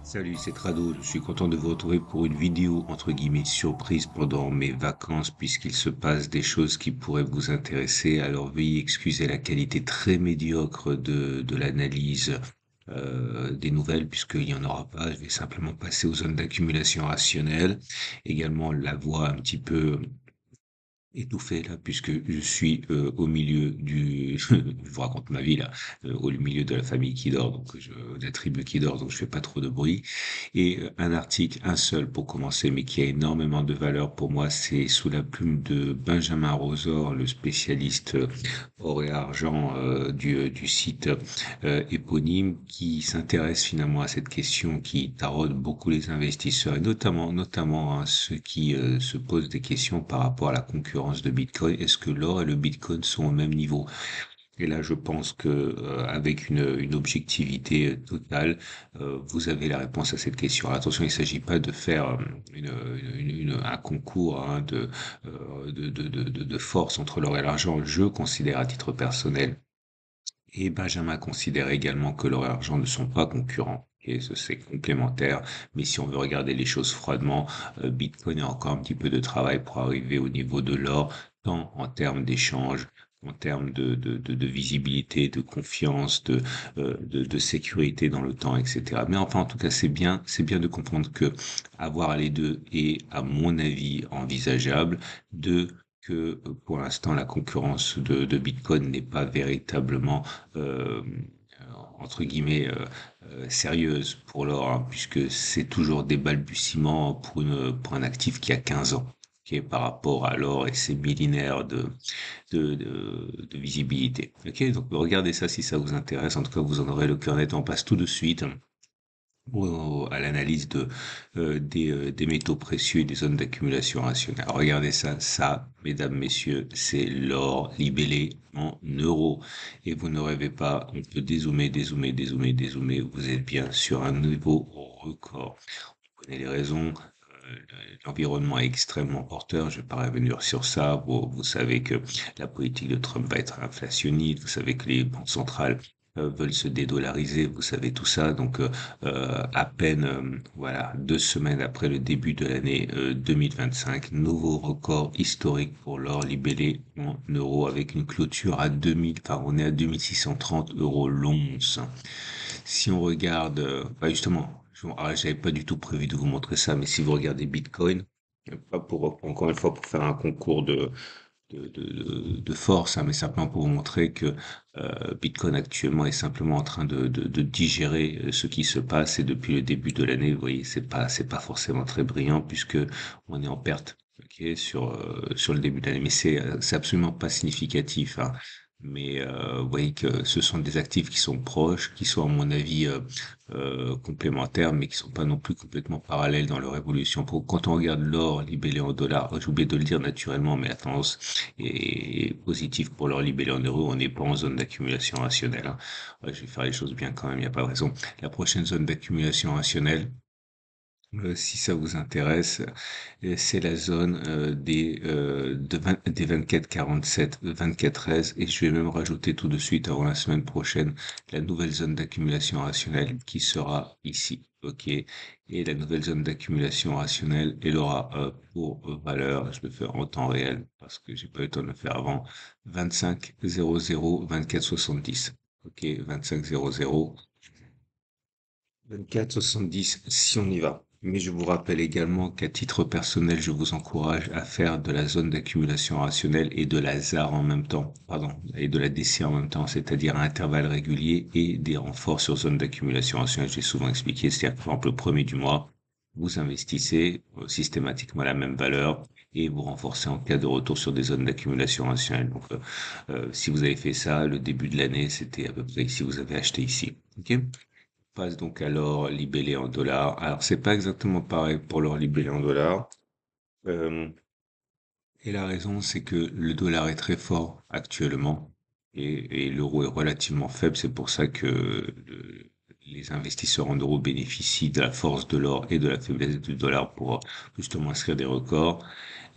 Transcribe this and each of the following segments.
Salut, c'est Trado. Je suis content de vous retrouver pour une vidéo entre guillemets surprise pendant mes vacances puisqu'il se passe des choses qui pourraient vous intéresser. Alors veuillez excuser la qualité très médiocre de l'analyse des nouvelles puisqu'il n'y en aura pas. Je vais simplement passer aux zones d'accumulation rationnelle. Également la voix un petit peu étouffé là puisque je suis au milieu du je vous raconte ma vie là au milieu de la famille qui dort de la tribu qui dort donc je fais pas trop de bruit et un article un seul pour commencer mais qui a énormément de valeur pour moi, c'est sous la plume de Benjamin Rosor, le spécialiste or et argent du site éponyme, qui s'intéresse finalement à cette question qui taraude beaucoup les investisseurs et notamment hein, ceux qui se posent des questions par rapport à la concurrence de Bitcoin. Est-ce que l'or et le Bitcoin sont au même niveau? Et là, je pense que avec une objectivité totale, vous avez la réponse à cette question. Alors, attention, il ne s'agit pas de faire un concours hein, de force entre l'or et l'argent. Je considère à titre personnel, et Benjamin considère également que l'or et l'argent ne sont pas concurrents. Et c'est complémentaire, mais si on veut regarder les choses froidement, Bitcoin a encore un petit peu de travail pour arriver au niveau de l'or, tant en termes d'échange, en termes de visibilité, de confiance, de sécurité dans le temps, etc. Mais enfin, en tout cas, c'est bien de comprendre que avoir les deux est, à mon avis, envisageable. De que pour l'instant la concurrence de Bitcoin n'est pas véritablement euh, entre guillemets sérieuse pour l'or, hein, puisque c'est toujours des balbutiements pour un actif qui a 15 ans. Ok, par rapport à l'or et ses millénaires de visibilité. Ok, donc regardez ça si ça vous intéresse. En tout cas, vous en aurez le cœur net. On passe tout de suite à l'analyse des métaux précieux et des zones d'accumulation rationnelle. Regardez ça, mesdames, messieurs, c'est l'or libellé en euros. Et vous ne rêvez pas, on peut dézoomer. Vous êtes bien sur un niveau record. Vous connaissez les raisons. L'environnement est extrêmement porteur. Je ne vais pas revenir sur ça. Vous savez que la politique de Trump va être inflationniste. Vous savez que les banques centrales veulent se dédollariser. Vous savez tout ça. Donc, à peine, voilà, 2 semaines après le début de l'année 2025, nouveau record historique pour l'or libellé en euros avec une clôture à 2000, enfin, on est à 2630 euros l'once. Si on regarde, bah justement, j'avais pas du tout prévu de vous montrer ça, mais si vous regardez Bitcoin, pas pour, encore une fois, pour faire un concours de force, hein, mais simplement pour vous montrer que Bitcoin actuellement est simplement en train de digérer ce qui se passe et depuis le début de l'année, vous voyez, c'est pas forcément très brillant puisque on est en perte. Ok, sur le début de l'année, mais c'est absolument pas significatif, hein. Mais vous voyez que ce sont des actifs qui sont proches, qui sont à mon avis complémentaires, mais qui sont pas non plus complètement parallèles dans leur évolution. Quand on regarde l'or libellé en dollars, j'ai oublié de le dire naturellement, mais la tendance est positive pour l'or libellé en euros. On n'est pas en zone d'accumulation rationnelle, hein. Ouais, je vais faire les choses bien quand même, il n'y a pas de raison. La prochaine zone d'accumulation rationnelle, si ça vous intéresse, c'est la zone des 24-47, 24-13, et je vais même rajouter tout de suite avant la semaine prochaine la nouvelle zone d'accumulation rationnelle qui sera ici. Ok, et la nouvelle zone d'accumulation rationnelle, elle aura pour valeur, je le fais en temps réel parce que j'ai pas eu le temps de le faire avant, 25 00 24 70. Ok, 25 00 24,70 si on y va. Mais je vous rappelle également qu'à titre personnel, je vous encourage à faire de la zone d'accumulation rationnelle et de la ZAR en même temps, pardon, et de la DC en même temps, c'est-à-dire à intervalles réguliers et des renforts sur zone d'accumulation rationnelle. J'ai souvent expliqué, c'est-à-dire que, par exemple, le premier du mois, vous investissez systématiquement la même valeur et vous renforcez en cas de retour sur des zones d'accumulation rationnelle. Donc, si vous avez fait ça, le début de l'année, c'était à peu près si vous avez acheté ici. Ok? Passe donc à l'or libellé en dollars. Alors, c'est pas exactement pareil pour l'or libellé en dollars. Euh, et la raison, c'est que le dollar est très fort actuellement et l'euro est relativement faible. C'est pour ça que les investisseurs en euros bénéficient de la force de l'or et de la faiblesse du dollar pour justement inscrire des records.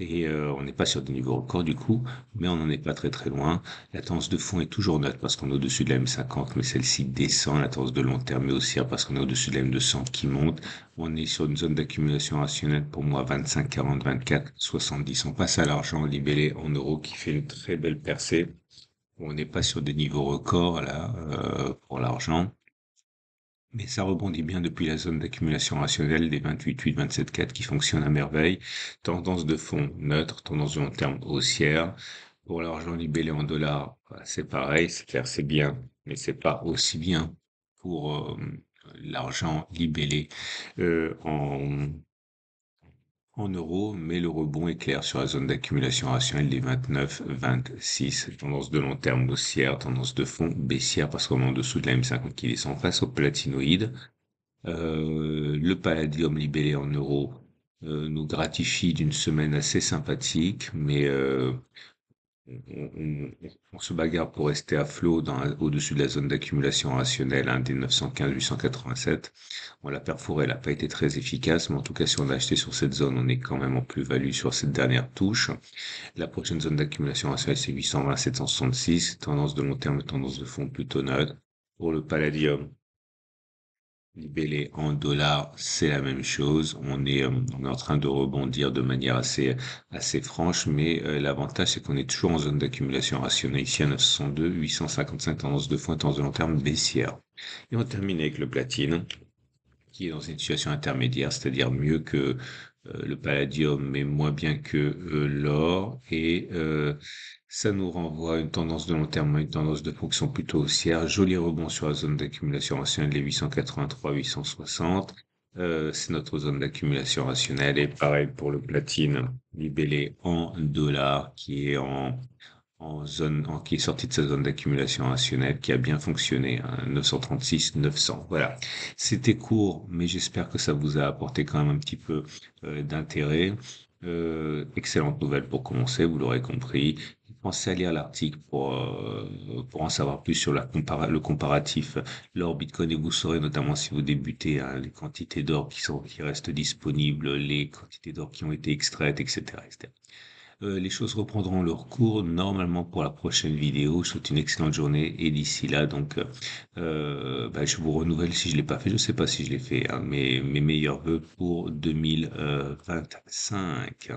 Et on n'est pas sur des niveaux records du coup, mais on n'en est pas très très loin. La tendance de fond est toujours neutre parce qu'on est au-dessus de la M50, mais celle-ci descend. La tendance de long terme est haussière parce qu'on est au-dessus de la M200 qui monte. On est sur une zone d'accumulation rationnelle pour moi 25, 40, 24, 70. On passe à l'argent libellé en euros qui fait une très belle percée. On n'est pas sur des niveaux records là pour l'argent. Mais ça rebondit bien depuis la zone d'accumulation rationnelle des 28,8, 27,4 qui fonctionne à merveille. Tendance de fond neutre, tendance de long terme haussière. Pour l'argent libellé en dollars, bah, c'est pareil, c'est-à-dire c'est bien, mais c'est pas aussi bien pour l'argent libellé en euros, mais le rebond est clair sur la zone d'accumulation rationnelle des 29, 26. Tendance de long terme haussière, tendance de fond baissière parce qu'on est en dessous de la M50 qui descend face au platinoïde. Le palladium libellé en euros nous gratifie d'une semaine assez sympathique, mais on se bagarre pour rester à flot au-dessus de la zone d'accumulation rationnelle des 915-887. On l'a perforé, elle n'a pas été très efficace, mais en tout cas, si on a acheté sur cette zone, on est quand même en plus-value sur cette dernière touche. La prochaine zone d'accumulation rationnelle, c'est 820-766. Tendance de long terme, tendance de fond plutôt neutre. Pour le palladium, libellé en dollars, c'est la même chose. On est en train de rebondir de manière assez franche, mais l'avantage, c'est qu'on est toujours en zone d'accumulation rationnelle. Ici, à 902, 855, tendance de fond et tendance de long terme baissière. Et on termine avec le platine, qui est dans une situation intermédiaire, c'est-à-dire mieux que le palladium, mais moins bien que l'or. Et ça nous renvoie à une tendance de long terme, à une tendance de fonction plutôt haussière. Joli rebond sur la zone d'accumulation rationnelle, les 883, 860. C'est notre zone d'accumulation rationnelle. Et pareil pour le platine, libellé en dollars, qui est qui est sorti de sa zone d'accumulation rationnelle, qui a bien fonctionné, hein, 936, 900. Voilà. C'était court, mais j'espère que ça vous a apporté quand même un petit peu d'intérêt. Excellente nouvelle pour commencer, vous l'aurez compris. Pensez à lire l'article pour en savoir plus sur le comparatif l'or Bitcoin et vous saurez notamment si vous débutez hein, les quantités d'or qui restent disponibles, les quantités d'or qui ont été extraites, etc., etc. Les choses reprendront leur cours normalement pour la prochaine vidéo. Je vous souhaite une excellente journée et d'ici là, donc, je vous renouvelle si je l'ai pas fait. Je sais pas si je l'ai fait, hein, mes meilleurs vœux pour 2025.